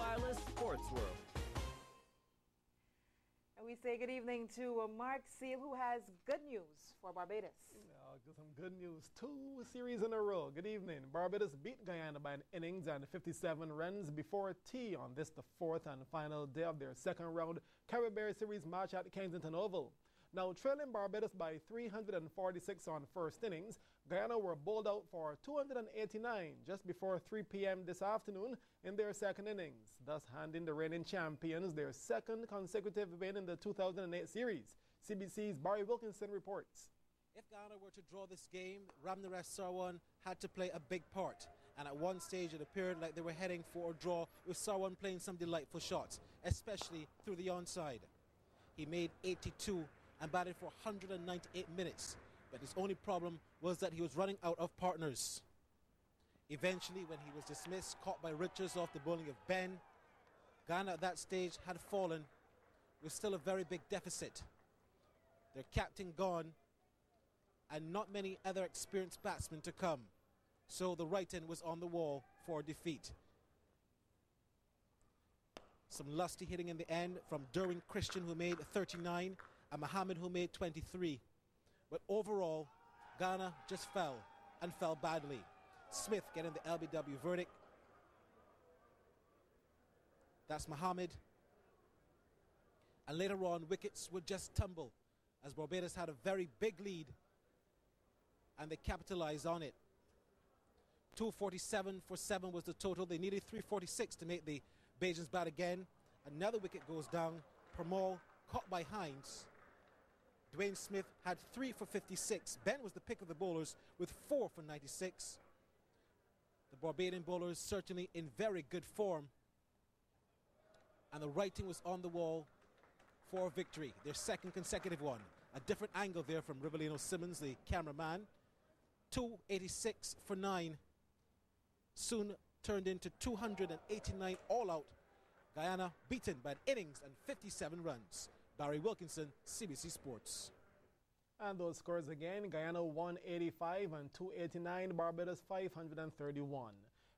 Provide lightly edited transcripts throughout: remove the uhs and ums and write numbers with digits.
Island Sports World. And we say good evening to Mark Seal, who has good news for Barbados. Some good news. 2 series in a row. Good evening. Barbados beat Guyana by an innings and 57 runs before tea on this, the 4th and final day of their second round Caribbean Series match at Kensington Oval. Now, trailing Barbados by 346 on first innings, Guyana were bowled out for 289 just before 3 p.m. this afternoon in their second innings, thus handing the reigning champions their second consecutive win in the 2008 series. CBC's Barry Wilkinson reports. If Guyana were to draw this game, Ramnaresh Sarwan had to play a big part. And at one stage, it appeared like they were heading for a draw, with Sarwan playing some delightful shots, especially through the onside. He made 82 and batted for 198 minutes, but his only problem was that he was running out of partners. Eventually, when he was dismissed, caught by Richards off the bowling of Ben, Guyana at that stage had fallen with still a very big deficit. Their captain gone, and not many other experienced batsmen to come. So the writing was on the wall for defeat. Some lusty hitting in the end from Derwin Christian, who made 39, and Mohammed, who made 23. But overall, Guyana just fell, and fell badly. Smith getting the LBW verdict. That's Mohammed. And later on, wickets would just tumble, as Barbados had a very big lead, and they capitalized on it. 247 for 7 was the total. They needed 346 to make the Bajans bat again. Another wicket goes down. Permaul caught by Hines. Dwayne Smith had 3 for 56. Ben was the pick of the bowlers with 4 for 96. The Barbadian bowlers certainly in very good form. And the writing was on the wall for victory, their second consecutive one. A different angle there from Rivelino Simmons, the cameraman. 286 for 9 soon turned into 289 all out. Guyana beaten by an innings and 57 runs. Barry Wilkinson, CBC Sports. And those scores again: Guyana 185 and 289, Barbados 531.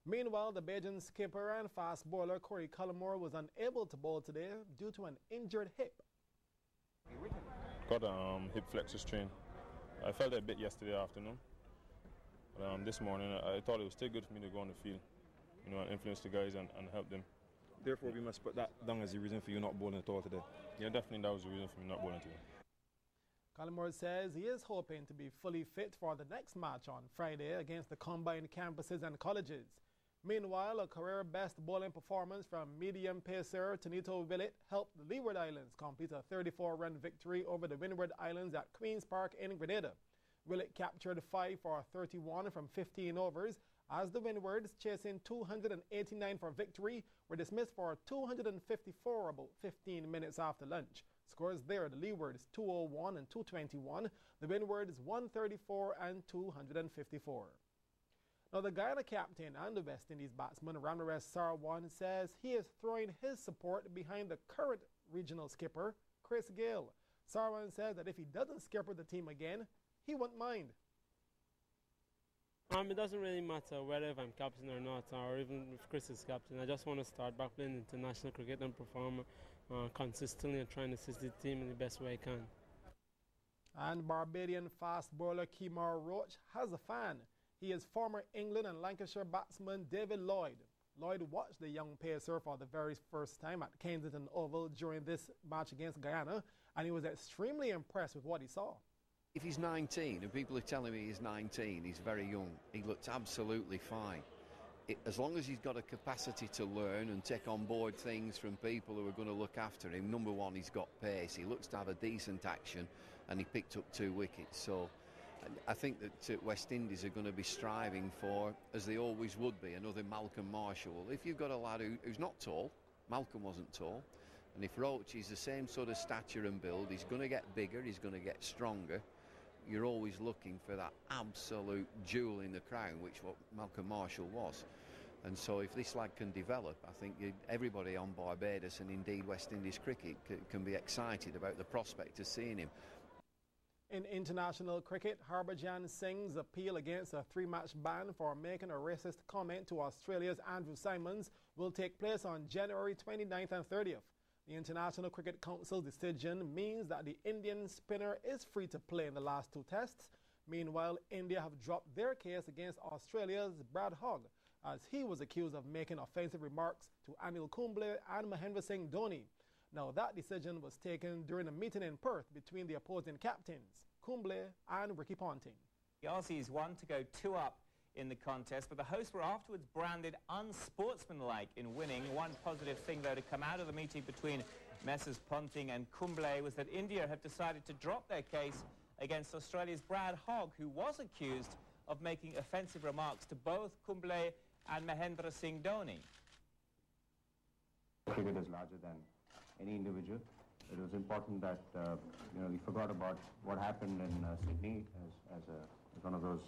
Meanwhile, the Bajan skipper and fast bowler Corey Cullimore was unable to bowl today due to an injured hip. Got a hip flexor strain. I felt it a bit yesterday afternoon. But this morning, I thought it was still good for me to go on the field, and influence the guys and help them. Therefore, we must put that down as the reason for you not bowling at all today. Yeah, definitely that was the reason for me not bowling today. Cullimore says he is hoping to be fully fit for the next match on Friday against the combined campuses and colleges. Meanwhile, a career-best bowling performance from medium pacer Tonito Willett helped the Leeward Islands complete a 34-run victory over the Windward Islands at Queen's Park in Grenada. Willett captured 5 for 31 from 15 overs, as the Windwards, chasing 289 for victory, were dismissed for 254 about 15 minutes after lunch. Scores there: the Leewards 201 and 221, the Windwards 134 and 254. Now, the Guyana captain and the West Indies batsman Ramnaresh Sarwan says he is throwing his support behind the current regional skipper, Chris Gayle. Sarwan says that if he doesn't skipper the team again, he won't mind. It doesn't really matter whether if I'm captain or not, or even if Chris is captain. I just want to start back playing international cricket and perform consistently and trying to assist the team in the best way I can. And Barbadian fast bowler Kemar Roach has a fan. He is former England and Lancashire batsman David Lloyd. Lloyd watched the young pacer for the very first time at Kensington Oval during this match against Guyana, and he was extremely impressed with what he saw. If he's 19, and people are telling me he's 19, he's very young, he looks absolutely fine. As long as he's got a capacity to learn and take on board things from people who are going to look after him, number one, he's got pace, he looks to have a decent action, and he picked up 2 wickets. So I think that West Indies are going to be striving for, as they always would be, another Malcolm Marshall. If you've got a lad who's not tall, Malcolm wasn't tall, and if Roach is the same sort of stature and build, he's going to get bigger, he's going to get stronger. You're always looking for that absolute jewel in the crown, which what Malcolm Marshall was. And so if this lad can develop, I think everybody on Barbados and indeed West Indies cricket can be excited about the prospect of seeing him. In international cricket, Harbhajan Singh's appeal against a 3-match ban for making a racist comment to Australia's Andrew Symonds will take place on January 29th and 30th. The International Cricket Council's decision means that the Indian spinner is free to play in the last 2 tests. Meanwhile, India have dropped their case against Australia's Brad Hogg, as he was accused of making offensive remarks to Anil Kumble and Mahendra Singh Dhoni. Now, that decision was taken during a meeting in Perth between the opposing captains, Kumble and Ricky Ponting. The Aussies won to go 2 up in the contest, but the hosts were afterwards branded unsportsmanlike in winning. One positive thing, though, to come out of the meeting between Messrs Ponting and Kumble was that India have decided to drop their case against Australia's Brad Hogg, who was accused of making offensive remarks to both Kumble and Mahendra Singh Dhoni. Cricket is larger than any individual. It was important that we forgot about what happened in Sydney as one of those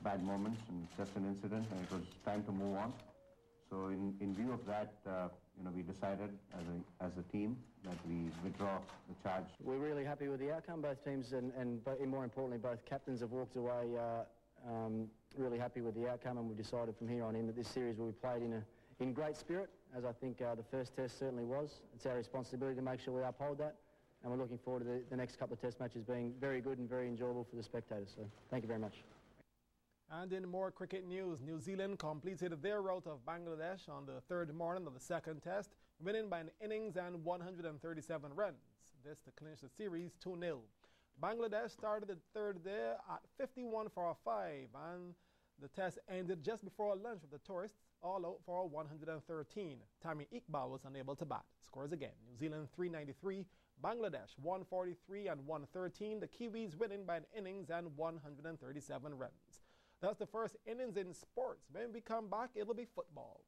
bad moments and just an incident, and it was time to move on. So in view of that, we decided as a team that we withdraw the charge. We're really happy with the outcome. Both teams and more importantly, both captains have walked away really happy with the outcome, and we've decided from here on in that this series will be played in great spirit, as I think the first test certainly was. It's our responsibility to make sure we uphold that, and we're looking forward to the next couple of test matches being very good and very enjoyable for the spectators. So thank you very much. And in more cricket news, New Zealand completed their rout of Bangladesh on the 3rd morning of the 2nd test, winning by an innings and 137 runs. This to clinch the series 2-0. Bangladesh started the 3rd day at 51 for a 5, and the test ended just before lunch with the tourists all out for 113. Tammy Iqbal was unable to bat. Scores again: New Zealand 393, Bangladesh 143 and 113. The Kiwis winning by an innings and 137 runs. That's the first innings in sports. When we come back, it'll be football.